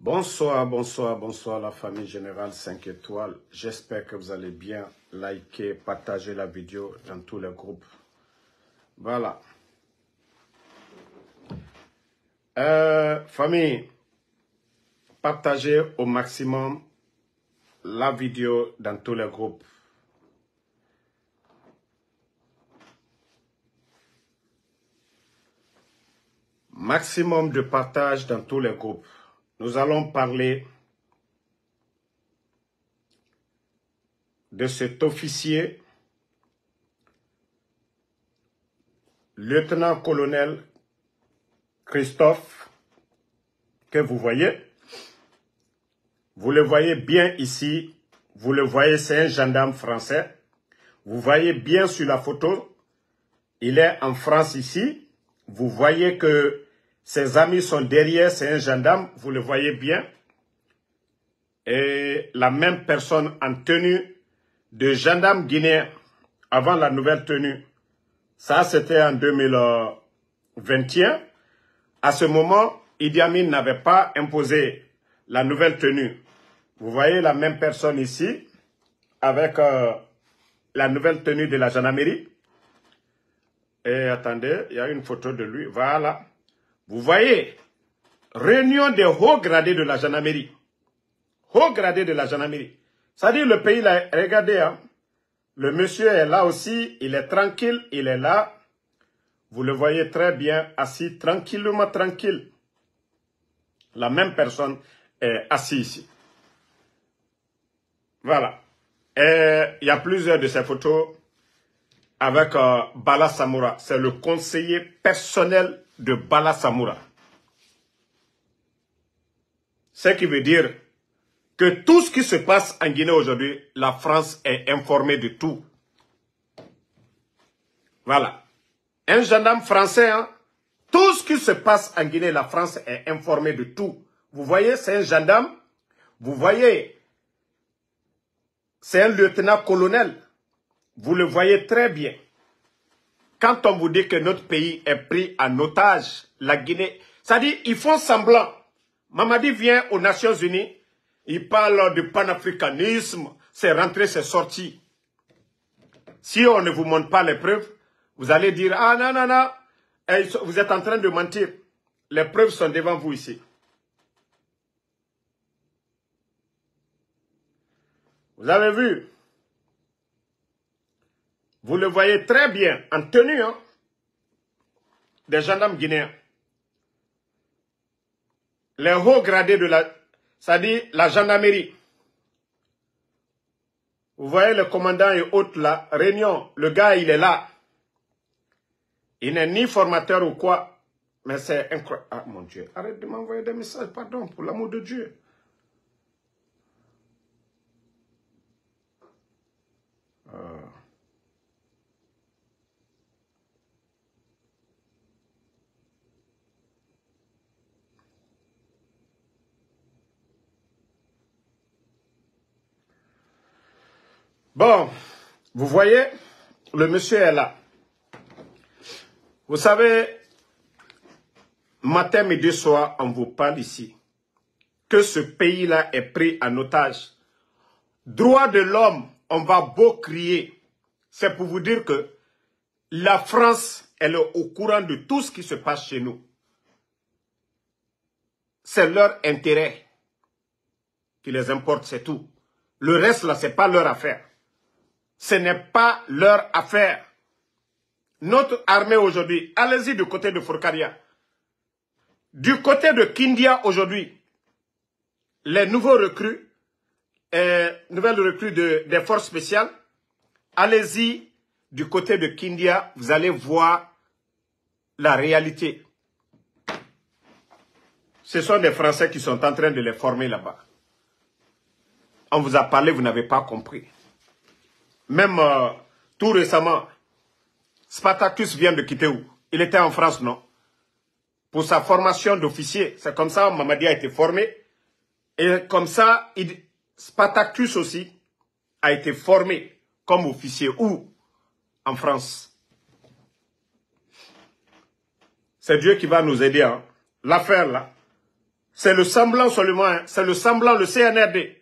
Bonsoir, bonsoir, bonsoir la famille Générale 5 étoiles. J'espère que vous allez bien. Likez, partagez la vidéo dans tous les groupes. Voilà. Famille, partagez au maximum la vidéo dans tous les groupes. Maximum de partage dans tous les groupes. Nous allons parler de cet officier, lieutenant-colonel Christophe, que vous voyez. Vous le voyez bien ici. Vous le voyez, c'est un gendarme français. Vous voyez bien sur la photo, il est en France ici. Vous voyez que ses amis sont derrière, c'est un gendarme, vous le voyez bien. Et la même personne en tenue de gendarme guinéen avant la nouvelle tenue. Ça, c'était en 2021. À ce moment, Idi Amin n'avait pas imposé la nouvelle tenue. Vous voyez la même personne ici, avec la nouvelle tenue de la gendarmerie. Et attendez, il y a une photo de lui. Voilà. Vous voyez, réunion des hauts gradés de la gendarmerie. Hauts gradés de la gendarmerie. C'est-à-dire le pays, là, regardez, hein, le monsieur est là aussi, il est tranquille, il est là. Vous le voyez très bien, assis tranquillement, tranquille. La même personne est assise ici. Voilà. Et il y a plusieurs de ces photos avec Bala Samoura. C'est le conseiller personnel de Bala Samoura. Ce qui veut dire que tout ce qui se passe en Guinée aujourd'hui, la France est informée de tout. Voilà. Un gendarme français, hein, tout ce qui se passe en Guinée, la France est informée de tout. Vous voyez, c'est un gendarme. Vous voyez, c'est un lieutenant-colonel. Vous le voyez très bien. Quand on vous dit que notre pays est pris en otage, la Guinée, c'est-à-dire ils font semblant. Mamadi vient aux Nations Unies, il parle de panafricanisme, c'est rentré, c'est sorti. Si on ne vous montre pas les preuves, vous allez dire, ah non, non, non, vous êtes en train de mentir. Les preuves sont devant vous ici. Vous avez vu? Vous le voyez très bien, en tenue, hein, des gendarmes guinéens. Les hauts gradés de la, c'est-à-dire la gendarmerie. Vous voyez le commandant et autres là, réunion, le gars il est là. Il n'est ni formateur ou quoi, mais c'est incroyable. Ah mon Dieu, arrête de m'envoyer des messages, pardon, pour l'amour de Dieu. Bon, vous voyez, le monsieur est là. Vous savez, matin, midi, soir, on vous parle ici que ce pays-là est pris en otage. Droit de l'homme, on va beau crier. C'est pour vous dire que la France, elle est au courant de tout ce qui se passe chez nous. C'est leur intérêt qui les importe, c'est tout. Le reste, là, ce n'est pas leur affaire. Ce n'est pas leur affaire. Notre armée aujourd'hui, allez-y du côté de Fourkaria. Du côté de Kindia aujourd'hui, les nouveaux recrues, nouvelles recrues des forces spéciales, allez-y du côté de Kindia, vous allez voir la réalité. Ce sont des Français qui sont en train de les former là-bas. On vous a parlé, vous n'avez pas compris. Même tout récemment, Spartacus vient de quitter où? Il était en France, non? Pour sa formation d'officier. C'est comme ça Mamadi a été formé. Et comme ça, Spartacus aussi a été formé comme officier. Où? En France. C'est Dieu qui va nous aider. Hein? L'affaire là, C'est le semblant seulement, hein. C'est le semblant, le CNRD,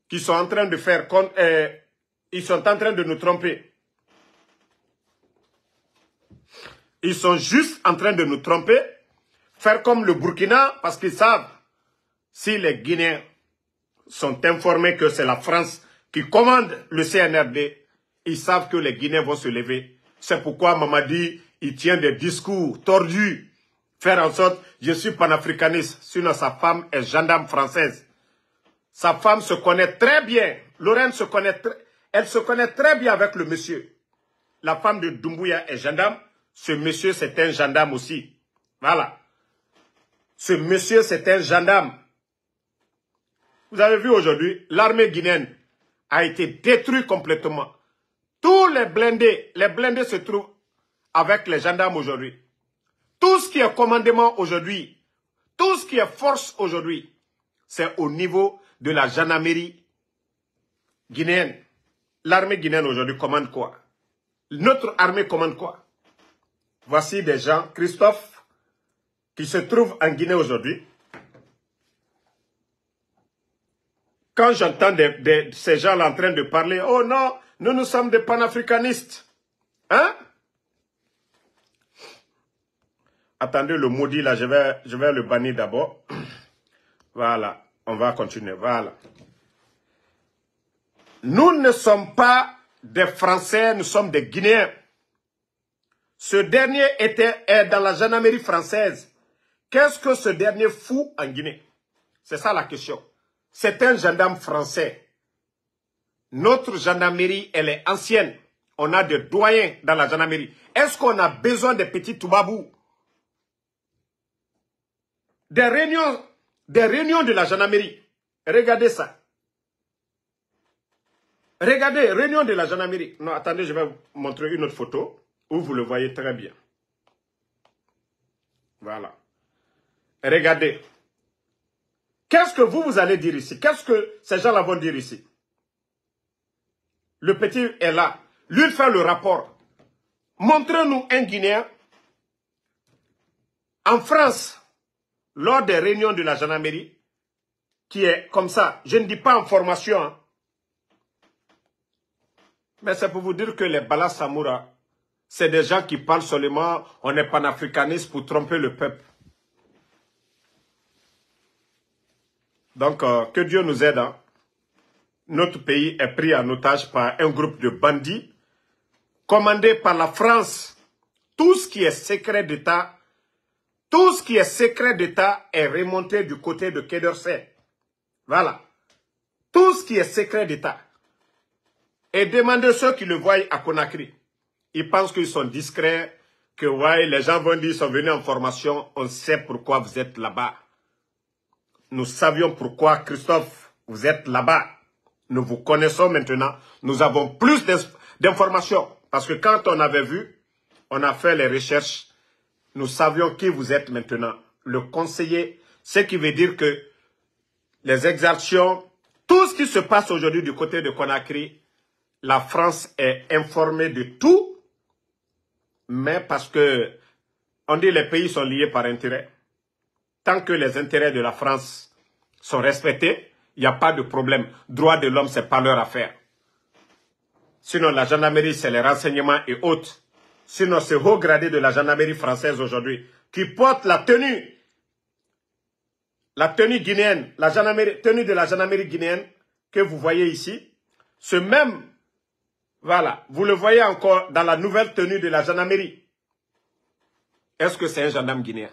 qui sont en train de faire, ils sont en train de nous tromper. Ils sont juste en train de nous tromper, faire comme le Burkina, parce qu'ils savent, si les Guinéens sont informés que c'est la France qui commande le CNRD, ils savent que les Guinéens vont se lever. C'est pourquoi Mamadi, il tient des discours tordus, faire en sorte, je suis panafricaniste, sinon sa femme est gendarme française. Sa femme se connaît très bien, Lorraine se connaît, elle se connaît très bien avec le monsieur. La femme de Doumbouya est gendarme, ce monsieur c'est un gendarme aussi. Voilà. Ce monsieur c'est un gendarme. Vous avez vu aujourd'hui, l'armée guinéenne a été détruite complètement. Tous les blindés se trouvent avec les gendarmes aujourd'hui. Tout ce qui est commandement aujourd'hui, tout ce qui est force aujourd'hui, c'est au niveau de la gendarmerie guinéenne. L'armée guinéenne aujourd'hui commande quoi? Notre armée commande quoi? Voici des gens, Christophe, qui se trouvent en Guinée aujourd'hui. Quand j'entends ces gens-là en train de parler, oh non, nous sommes des panafricanistes. Hein? Attendez, le maudit là, je vais le bannir d'abord. Voilà, on va continuer, voilà. Nous ne sommes pas des Français, nous sommes des Guinéens. Ce dernier est dans la gendarmerie française. Qu'est-ce que ce dernier fout en Guinée? C'est ça la question. C'est un gendarme français. Notre gendarmerie, elle est ancienne. On a des doyens dans la gendarmerie. Est-ce qu'on a besoin des petits toubabous? Des réunions de la gendarmerie. Regardez ça. Regardez, réunion de la gendarmerie. Non, attendez, je vais vous montrer une autre photo où vous le voyez très bien. Voilà. Regardez. Qu'est-ce que vous allez dire ici? Qu'est-ce que ces gens-là vont dire ici? Le petit est là. Lui, il fait le rapport. Montrez-nous un Guinéen en France, lors des réunions de la gendarmerie, qui est comme ça. Je ne dis pas en formation, hein. Mais c'est pour vous dire que les Bala Samoura, c'est des gens qui parlent seulement, on est panafricaniste pour tromper le peuple. Donc, que Dieu nous aide. Hein. Notre pays est pris en otage par un groupe de bandits, commandé par la France. Tout ce qui est secret d'État, est remonté du côté de Quai d'Orsay. Voilà. Tout ce qui est secret d'État. Et demandez ceux qui le voient à Conakry. Ils pensent qu'ils sont discrets, que ouais, les gens vont dire qu'ils sont venus en formation. On sait pourquoi vous êtes là-bas. Nous savions pourquoi, Christophe, vous êtes là-bas. Nous vous connaissons maintenant. Nous avons plus d'informations. Parce que quand on avait vu, on a fait les recherches, nous savions qui vous êtes maintenant. Le conseiller, ce qui veut dire que les exactions, tout ce qui se passe aujourd'hui du côté de Conakry, la France est informée de tout, mais parce que, on dit les pays sont liés par intérêt. Tant que les intérêts de la France sont respectés, il n'y a pas de problème. Droits de l'homme, ce n'est pas leur affaire. Sinon, la gendarmerie, c'est les renseignements et autres. Sinon, c'est haut gradé de la gendarmerie française aujourd'hui, qui porte la tenue guinéenne, tenue de la gendarmerie guinéenne que vous voyez ici. Ce même, voilà, vous le voyez encore dans la nouvelle tenue de la gendarmerie. Est-ce que c'est un gendarme guinéen?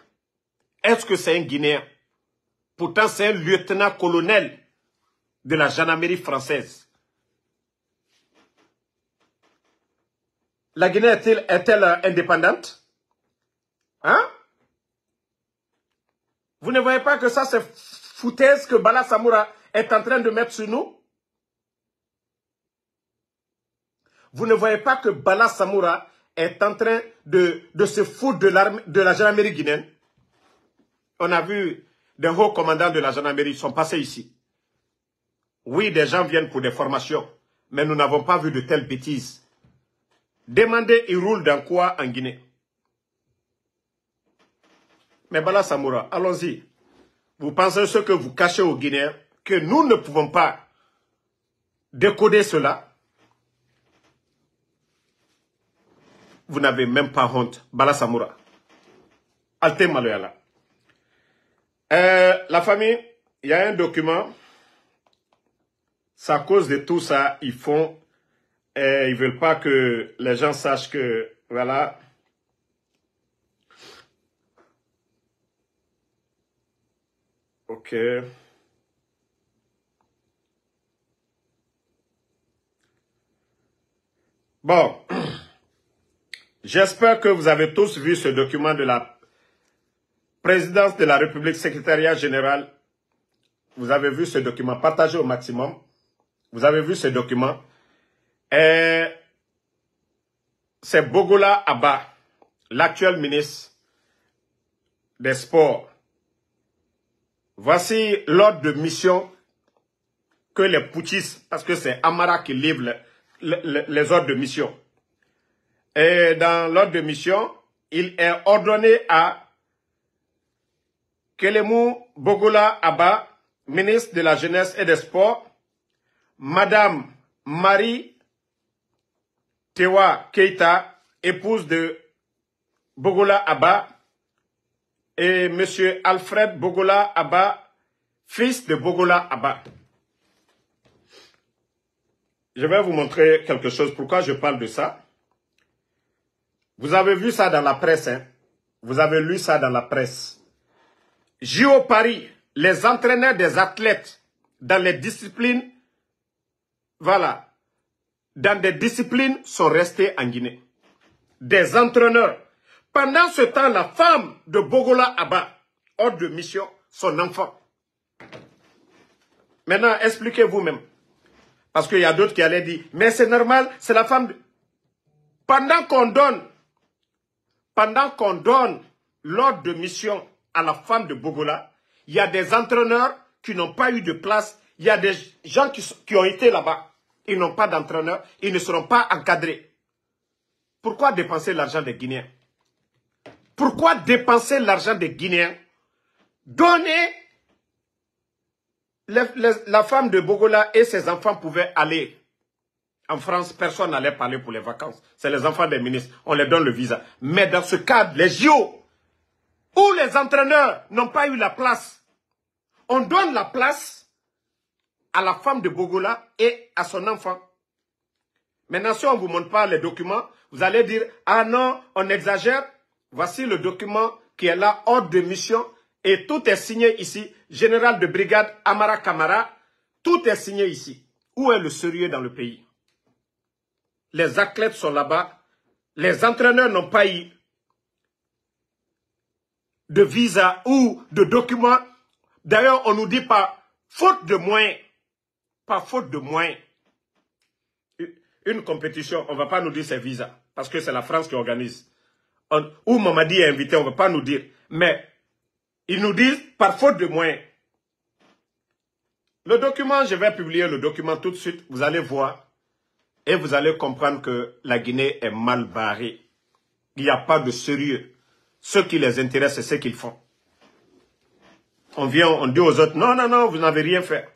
Est-ce que c'est un Guinéen? Pourtant, c'est un lieutenant-colonel de la gendarmerie française. La Guinée est-elle indépendante? Hein? Vous ne voyez pas que ça, c'est foutaise que Bala Samoura est en train de mettre sur nous? Vous ne voyez pas que Bala Samoura est en train de se foutre de la gendarmerie guinéenne? On a vu des hauts commandants de la gendarmerie sont passés ici. Oui, des gens viennent pour des formations, mais nous n'avons pas vu de telles bêtises. Demandez, ils roulent dans quoi en Guinée? Mais Bala Samoura, allons-y. vous pensez ce que vous cachez aux Guinéens, que nous ne pouvons pas décoder cela. Vous n'avez même pas honte. Bala Samoura. Alte Maloyala. La famille, il y a un document. C'est à cause de tout ça, ils font. Ils ne veulent pas que les gens sachent que, voilà. Ok. Bon. J'espère que vous avez tous vu ce document de la présidence de la République, secrétariat général. Vous avez vu ce document, partagé au maximum. Vous avez vu ce document. C'est Bogola Abba, l'actuel ministre des Sports. Voici l'ordre de mission que les putschistes, parce que c'est Amara qui livre les ordres de mission. Et dans l'ordre de mission, il est ordonné à Kelemou Bogola Abba, ministre de la Jeunesse et des Sports, Madame Marie Tewa Keita, épouse de Bogola Abba, et Monsieur Alfred Bogola Abba, fils de Bogola Abba. Je vais vous montrer quelque chose. Pourquoi je parle de ça? Vous avez vu ça dans la presse, hein? Vous avez lu ça dans la presse. JO Paris, les entraîneurs des athlètes dans les disciplines, voilà, dans des disciplines sont restés en Guinée. Des entraîneurs. Pendant ce temps, la femme de Bogola Abba, hors de mission, son enfant. Maintenant, expliquez vous-même. Parce qu'il y a d'autres qui allaient dire, mais c'est normal, c'est la femme de... Pendant qu'on donne l'ordre de mission à la femme de Bogola, il y a des entraîneurs qui n'ont pas eu de place. Il y a des gens qui ont été là-bas. Ils n'ont pas d'entraîneur. Ils ne seront pas encadrés. Pourquoi dépenser l'argent des Guinéens? Pourquoi dépenser l'argent des Guinéens? Donner... La femme de Bogola et ses enfants pouvaient aller en France. Personne n'allait parler pour les vacances. C'est les enfants des ministres. On les donne le visa. Mais dans ce cadre, les JO, où les entraîneurs n'ont pas eu la place, on donne la place à la femme de Bogola et à son enfant. Maintenant, si on ne vous montre pas les documents, vous allez dire, ah non, on exagère. Voici le document qui est là, ordre de mission, et tout est signé ici. Général de brigade Amara Kamara, tout est signé ici. Où est le sérieux dans le pays? Les athlètes sont là-bas. Les entraîneurs n'ont pas eu de visa ou de documents. D'ailleurs, on nous dit pas faute de moyens. Pas faute de moyens. Une compétition, on ne va pas nous dire c'est visa. Parce que c'est la France qui organise. Ou Mamadi est invité, on ne va pas nous dire. Mais ils nous disent par faute de moyens. Le document, je vais publier le document tout de suite. Vous allez voir. Et vous allez comprendre que la Guinée est mal barrée. Il n'y a pas de sérieux. Ce qui les intéresse, c'est ce qu'ils font. On vient, on dit aux autres, non, non, non, vous n'avez rien fait.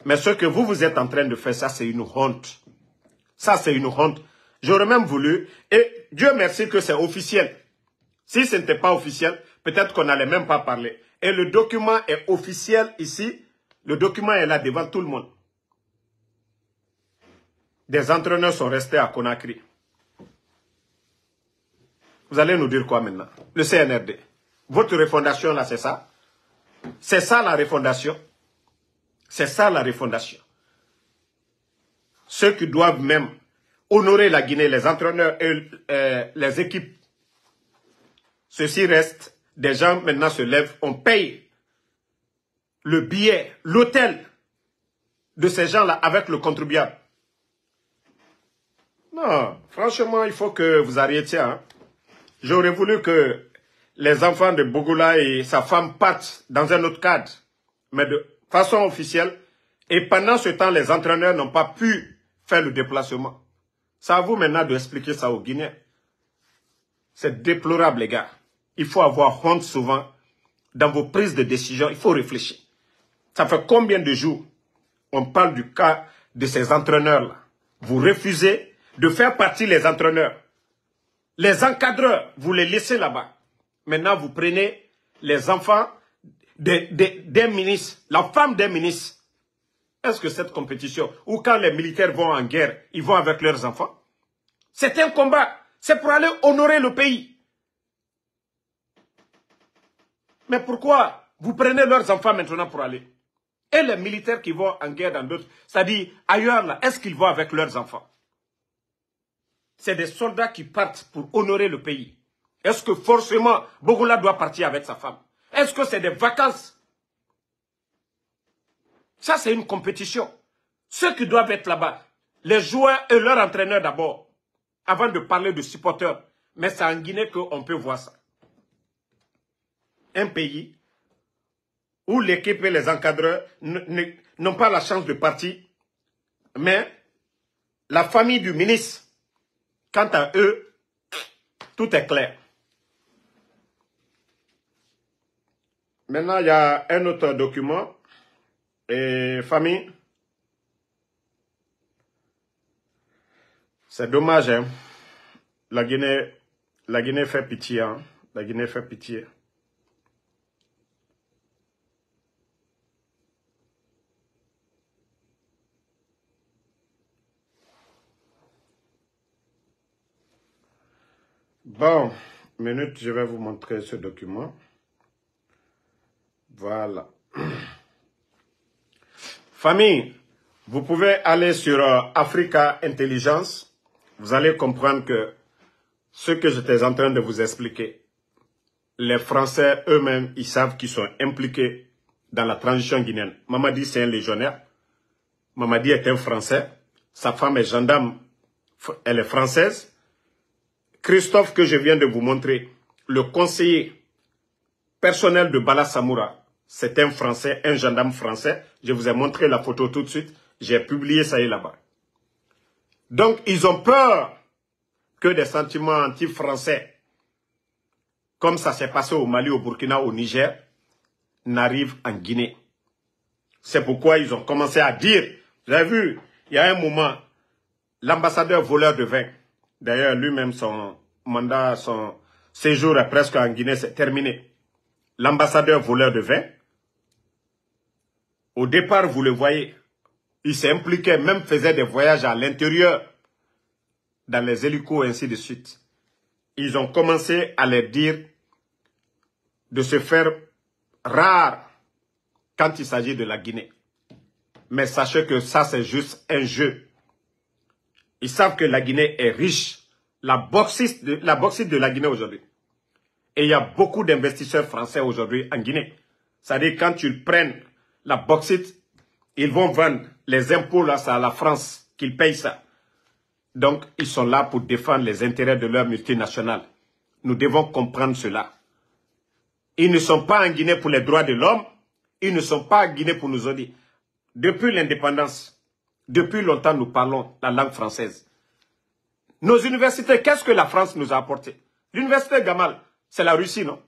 Mais ce que vous êtes en train de faire, ça c'est une honte. Ça c'est une honte. J'aurais même voulu, et Dieu merci que c'est officiel. Si ce n'était pas officiel, peut-être qu'on n'allait même pas parler. Et le document est officiel ici. Le document est là devant tout le monde. Des entraîneurs sont restés à Conakry. Vous allez nous dire quoi maintenant? Le CNRD. Votre refondation là, c'est ça? C'est ça la refondation? C'est ça la refondation. Ceux qui doivent même honorer la Guinée, les entraîneurs et les équipes. Ceci reste, des gens maintenant se lèvent, on paye le billet, l'hôtel de ces gens-là avec le contribuable. Non, franchement, il faut que vous arrêtiez. Hein. J'aurais voulu que les enfants de Bogola et sa femme partent dans un autre cadre, mais de façon officielle. Et pendant ce temps, les entraîneurs n'ont pas pu faire le déplacement. C'est à vous maintenant d'expliquer ça aux Guinéens. C'est déplorable, les gars. Il faut avoir honte souvent dans vos prises de décision, il faut réfléchir. Ça fait combien de jours on parle du cas de ces entraîneurs-là? Vous refusez de faire partie les entraîneurs. Les encadreurs, vous les laissez là-bas. Maintenant, vous prenez les enfants des ministres, la femme des ministres. Est-ce que cette compétition, ou quand les militaires vont en guerre, ils vont avec leurs enfants? C'est un combat. C'est pour aller honorer le pays. Mais pourquoi vous prenez leurs enfants maintenant pour aller? Et les militaires qui vont en guerre dans d'autres, c'est-à-dire ailleurs là, est-ce qu'ils vont avec leurs enfants? C'est des soldats qui partent pour honorer le pays. Est-ce que forcément Bogola doit partir avec sa femme? Est-ce que c'est des vacances? Ça, c'est une compétition. Ceux qui doivent être là-bas, les joueurs et leurs entraîneurs d'abord, avant de parler de supporters. Mais c'est en Guinée qu'on peut voir ça. Un pays où l'équipe et les encadreurs n'ont pas la chance de partir, mais la famille du ministre, quant à eux, tout est clair. Maintenant, il y a un autre document. Et famille, c'est dommage, hein. La Guinée fait pitié, hein. La Guinée fait pitié. Bon, minute, je vais vous montrer ce document. Voilà. Famille, vous pouvez aller sur Africa Intelligence. Vous allez comprendre que ce que j'étais en train de vous expliquer, les Français eux-mêmes, ils savent qu'ils sont impliqués dans la transition guinéenne. Mamadi, c'est un légionnaire. Mamadi est un Français. Sa femme est gendarme. Elle est française. Christophe, que je viens de vous montrer, le conseiller personnel de Bala Samoura, c'est un Français, un gendarme français. Je vous ai montré la photo tout de suite. J'ai publié ça là-bas. Donc, ils ont peur que des sentiments anti-français, comme ça s'est passé au Mali, au Burkina, au Niger, n'arrivent en Guinée. C'est pourquoi ils ont commencé à dire, vous avez vu, il y a un moment, l'ambassadeur voleur de vin, d'ailleurs lui-même son mandat, son séjour est presque en Guinée, c'est terminé. L'ambassadeur voleur de vin, au départ, vous le voyez, il s'est impliqué, même faisait des voyages à l'intérieur, dans les hélicos, ainsi de suite. Ils ont commencé à leur dire de se faire rare quand il s'agit de la Guinée. Mais sachez que ça, c'est juste un jeu. Ils savent que la Guinée est riche. La bauxite de la Guinée aujourd'hui. Et il y a beaucoup d'investisseurs français aujourd'hui en Guinée. C'est-à-dire quand ils prennent la bauxite, ils vont vendre les impôts là, c'est à la France qu'ils payent ça. Donc, ils sont là pour défendre les intérêts de leurs multinationales. Nous devons comprendre cela. Ils ne sont pas en Guinée pour les droits de l'homme. Ils ne sont pas en Guinée pour nous aider. Depuis l'indépendance, depuis longtemps, nous parlons la langue française. Nos universités, qu'est-ce que la France nous a apporté? L'université Gamal, c'est la Russie, non?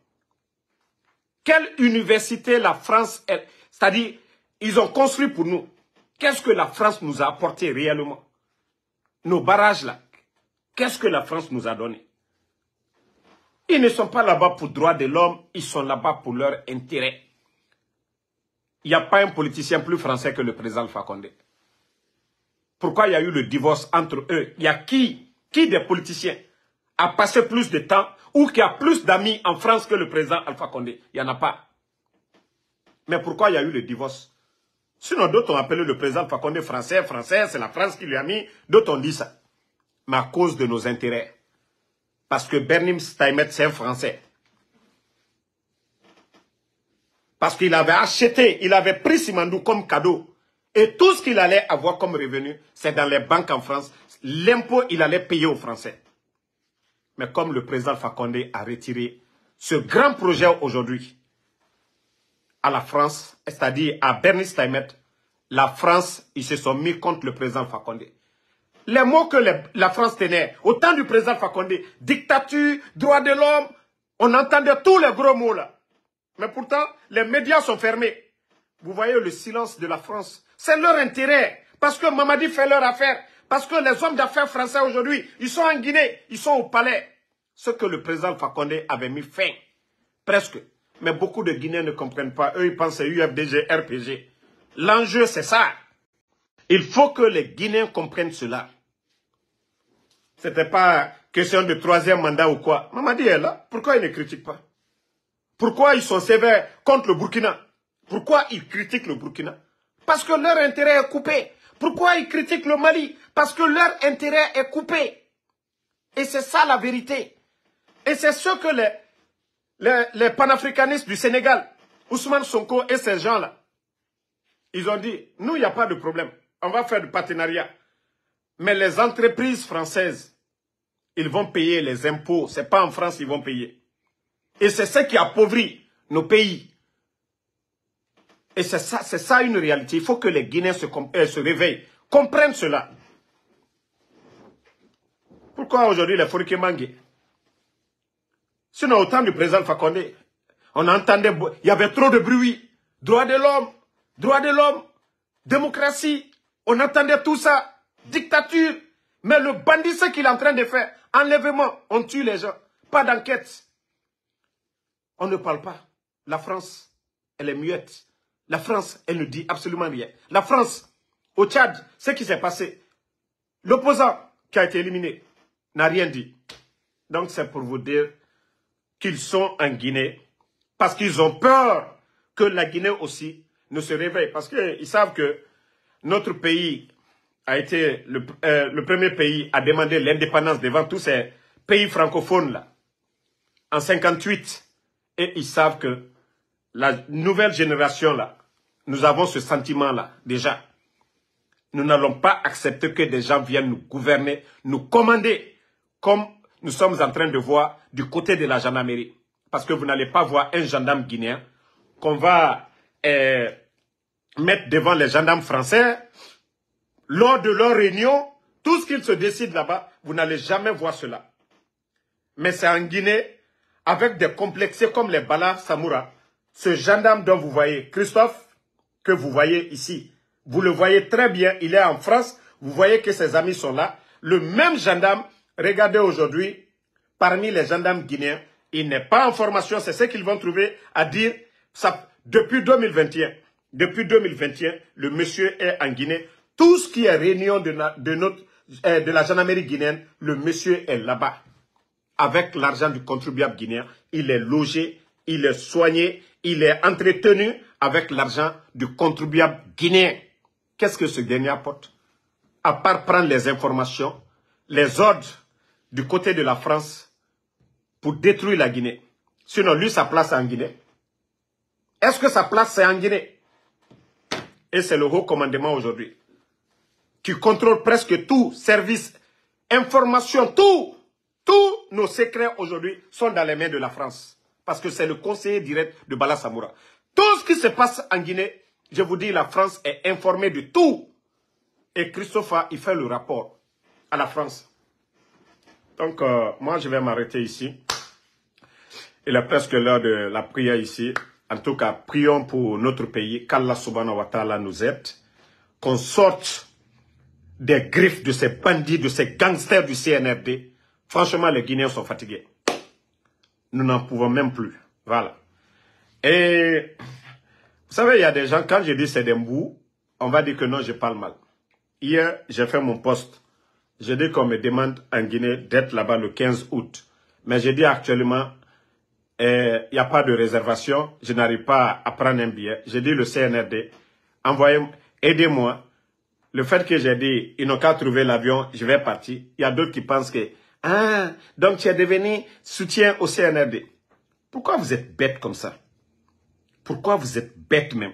Quelle université la France, c'est-à-dire, ils ont construit pour nous. Qu'est-ce que la France nous a apporté réellement? Nos barrages là, qu'est-ce que la France nous a donné? Ils ne sont pas là-bas pour droits de l'homme, ils sont là-bas pour leur intérêt. Il n'y a pas un politicien plus français que le président Alpha Condé. Pourquoi il y a eu le divorce entre eux? Il y a qui des politiciens a passé plus de temps ou qui a plus d'amis en France que le président Alpha Condé? Il n'y en a pas. Mais pourquoi il y a eu le divorce? Sinon, d'autres ont appelé le président Alpha Condé français, c'est la France qui lui a mis. D'autres ont dit ça. Mais à cause de nos intérêts. Parce que Bernim Steinmetz, c'est un Français. Parce qu'il avait acheté, il avait pris Simandou comme cadeau. Et tout ce qu'il allait avoir comme revenu, c'est dans les banques en France. L'impôt, il allait payer aux Français. Mais comme le président Alpha Condé a retiré ce grand projet aujourd'hui à la France, c'est-à-dire à Bernie Steinmetz, la France, ils se sont mis contre le président Alpha Condé. Les mots que la France tenait, au temps du président Alpha Condé, dictature, droit de l'homme, on entendait tous les gros mots là. Mais pourtant, les médias sont fermés. Vous voyez le silence de la France. C'est leur intérêt. Parce que Mamadi fait leur affaire. Parce que les hommes d'affaires français aujourd'hui, ils sont en Guinée, ils sont au palais. Ce que le président Fakonde avait mis fin. Presque. Mais beaucoup de Guinéens ne comprennent pas. Eux, ils pensent à UFDG, RPG. L'enjeu, c'est ça. Il faut que les Guinéens comprennent cela. C'était pas question de troisième mandat ou quoi. Mamadi est là. Pourquoi ils ne critiquent pas? Pourquoi ils sont sévères contre le Burkina? Pourquoi ils critiquent le Burkina? Parce que leur intérêt est coupé. Pourquoi ils critiquent le Mali? Parce que leur intérêt est coupé. Et c'est ça la vérité. Et c'est ce que les panafricanistes du Sénégal, Ousmane Sonko et ces gens-là, ils ont dit, nous, il n'y a pas de problème. On va faire du partenariat. Mais les entreprises françaises, ils vont payer les impôts. Ce n'est pas en France qu'ils vont payer. Et c'est ce qui appauvrit nos pays. Et c'est ça une réalité. Il faut que les Guinéens se réveillent, comprennent cela. Pourquoi aujourd'hui les Fouriké Mangué? Sinon, au temps du président Fakonde, on entendait, il y avait trop de bruit. Droits de l'homme, démocratie. On entendait tout ça. Dictature. Mais le bandit, ce qu'il est en train de faire, enlèvement, on tue les gens. Pas d'enquête. On ne parle pas. La France, elle est muette. La France, elle ne dit absolument rien. La France, au Tchad, ce qui s'est passé, l'opposant qui a été éliminé n'a rien dit. Donc c'est pour vous dire qu'ils sont en Guinée parce qu'ils ont peur que la Guinée aussi ne se réveille. Parce qu'ils savent que notre pays a été le premier pays à demander l'indépendance devant tous ces pays francophones-là en 58. Et ils savent que la nouvelle génération-là, nous avons ce sentiment-là, déjà. Nous n'allons pas accepter que des gens viennent nous gouverner, nous commander, comme nous sommes en train de voir du côté de la gendarmerie. Parce que vous n'allez pas voir un gendarme guinéen qu'on va mettre devant les gendarmes français. Lors de leur réunion, tout ce qu'ils se décident là-bas, vous n'allez jamais voir cela. Mais c'est en Guinée, avec des complexés comme les Bala Samoura, ce gendarme dont vous voyez, Christophe, que vous voyez ici, vous le voyez très bien, il est en France, vous voyez que ses amis sont là. Le même gendarme, regardez aujourd'hui, parmi les gendarmes guinéens, il n'est pas en formation, c'est ce qu'ils vont trouver à dire ça, depuis 2021. Depuis 2021, le monsieur est en Guinée. Tout ce qui est réunion de la gendarmerie guinéenne, le monsieur est là-bas. Avec l'argent du contribuable guinéen, il est logé, il est soigné, il est entretenu avec l'argent du contribuable guinéen. Qu'est-ce que ce dernier apporte? À part prendre les informations, les ordres du côté de la France pour détruire la Guinée. Sinon, lui, sa place est en Guinée. Est-ce que sa place c'est en Guinée? Et c'est le haut commandement aujourd'hui qui contrôle presque tout, service, information, tout. Tous nos secrets aujourd'hui sont dans les mains de la France. Parce que c'est le conseiller direct de Bala Samoura. Tout ce qui se passe en Guinée, je vous dis, la France est informée de tout. Et Christophe, il fait le rapport à la France. Donc, moi, je vais m'arrêter ici. Il est presque l'heure de la prière ici. En tout cas, prions pour notre pays, qu'Allah subhanahu wa ta'ala nous aide, qu'on sorte des griffes de ces bandits, de ces gangsters du CNRD. Franchement, les Guinéens sont fatigués. Nous n'en pouvons même plus. Voilà. Et vous savez, il y a des gens, quand je dis c'est des mbous, on va dire que non, je parle mal. Hier, j'ai fait mon poste. Je dis qu'on me demande en Guinée d'être là-bas le 15 août. Mais je dis actuellement, il n'y a pas de réservation. Je n'arrive pas à prendre un billet. J'ai dit le CNRD, aidez-moi. Le fait que j'ai dit, ils n'ont qu'à trouver l'avion, je vais partir. Il y a d'autres qui pensent que, ah, donc tu es devenu soutien au CNRD. Pourquoi vous êtes bête comme ça? Pourquoi vous êtes bête même?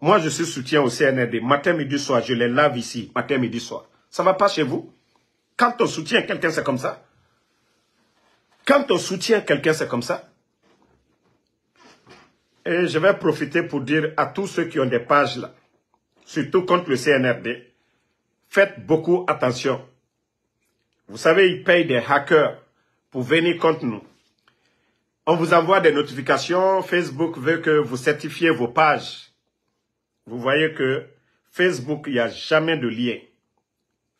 Moi, je suis soutien au CNRD. Matin, midi, soir, je les lave ici. Matin, midi, soir. Ça ne va pas chez vous? Quand on soutient quelqu'un, c'est comme ça? Quand on soutient quelqu'un, c'est comme ça? Et je vais profiter pour dire à tous ceux qui ont des pages là, surtout contre le CNRD, faites beaucoup attention. Vous savez, ils payent des hackers pour venir contre nous. On vous envoie des notifications. Facebook veut que vous certifiez vos pages. Vous voyez que Facebook, il n'y a jamais de lien.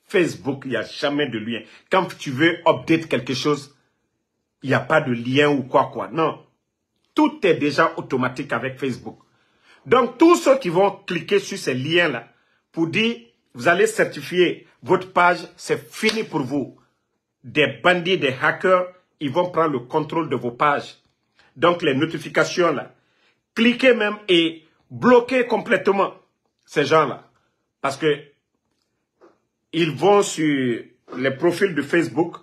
Facebook, il n'y a jamais de lien. Quand tu veux update quelque chose, il n'y a pas de lien ou quoi. Non. Tout est déjà automatique avec Facebook. Donc, tous ceux qui vont cliquer sur ces liens-là pour dire, vous allez certifier votre page, c'est fini pour vous. Des bandits, des hackers, ils vont prendre le contrôle de vos pages. Donc, les notifications là, cliquez même et bloquez complètement ces gens-là. Parce que ils vont sur les profils de Facebook,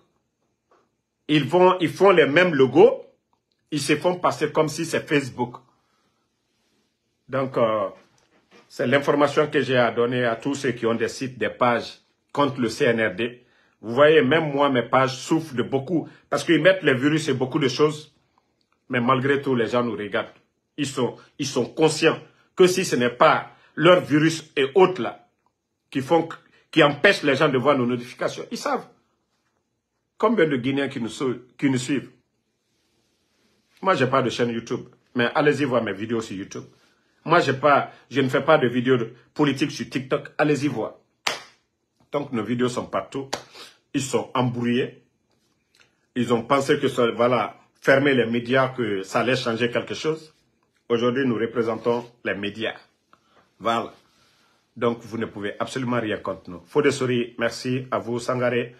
ils font les mêmes logos, ils se font passer comme si c'est Facebook. Donc, c'est l'information que j'ai à donner à tous ceux qui ont des sites, des pages contre le CNRD. Vous voyez, même moi, mes pages souffrent de beaucoup, parce qu'ils mettent les virus et beaucoup de choses, mais malgré tout, les gens nous regardent. Ils sont conscients que si ce n'est pas leur virus et autres là, qui empêchent les gens de voir nos notifications, ils savent. Combien de Guinéens qui nous suivent? Moi, je n'ai pas de chaîne YouTube, mais allez-y voir mes vidéos sur YouTube. Moi, je ne fais pas de vidéos politiques sur TikTok. Allez-y voir. Donc, nos vidéos sont partout. Ils sont embrouillés. Ils ont pensé que ça, voilà, fermer les médias, que ça allait changer quelque chose. Aujourd'hui, nous représentons les médias. Voilà. Donc, vous ne pouvez absolument rien contre nous. Fodesori, merci à vous. Sangaré,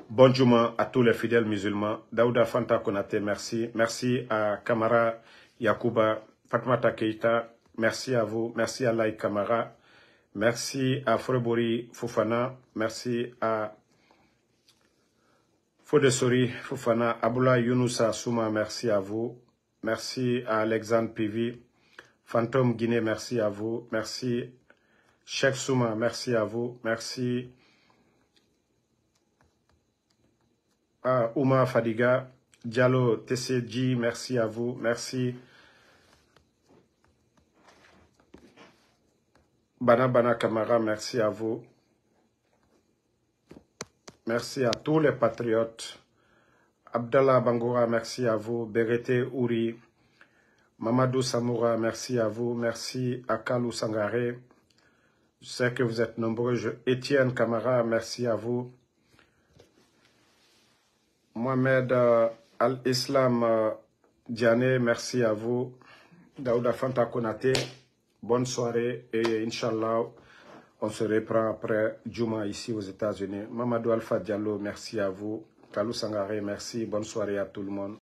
bon Juma à tous les fidèles musulmans. Daouda Fanta Konate, merci. Merci à Kamara Yakuba, Fatmata Keita. Merci à vous. Merci à Laï Kamara. Merci à Frebori Fofana. Merci à Fodesori Fofana. Aboula Younousa Souma, merci à vous. Merci à Alexandre Pivi. Fantôme Guinée, merci à vous. Merci. Cheikh Souma, merci à vous. Merci à Ouma Fadiga. Diallo TCG, merci à vous. Merci. Bana Kamara, merci à vous. Merci à tous les patriotes. Abdallah Bangoura, merci à vous. Berete Ouri. Mamadou Samoura, merci à vous. Merci à Kalou Sangaré. Je sais que vous êtes nombreux. Étienne Kamara, merci à vous. Mohamed Al-Islam Diané, merci à vous. Daouda Fanta Konate, bonne soirée et Inch'Allah, on se reprend après Juma ici aux États-Unis. Mamadou Alpha Diallo, merci à vous. Kalou Sangaré, merci. Bonne soirée à tout le monde.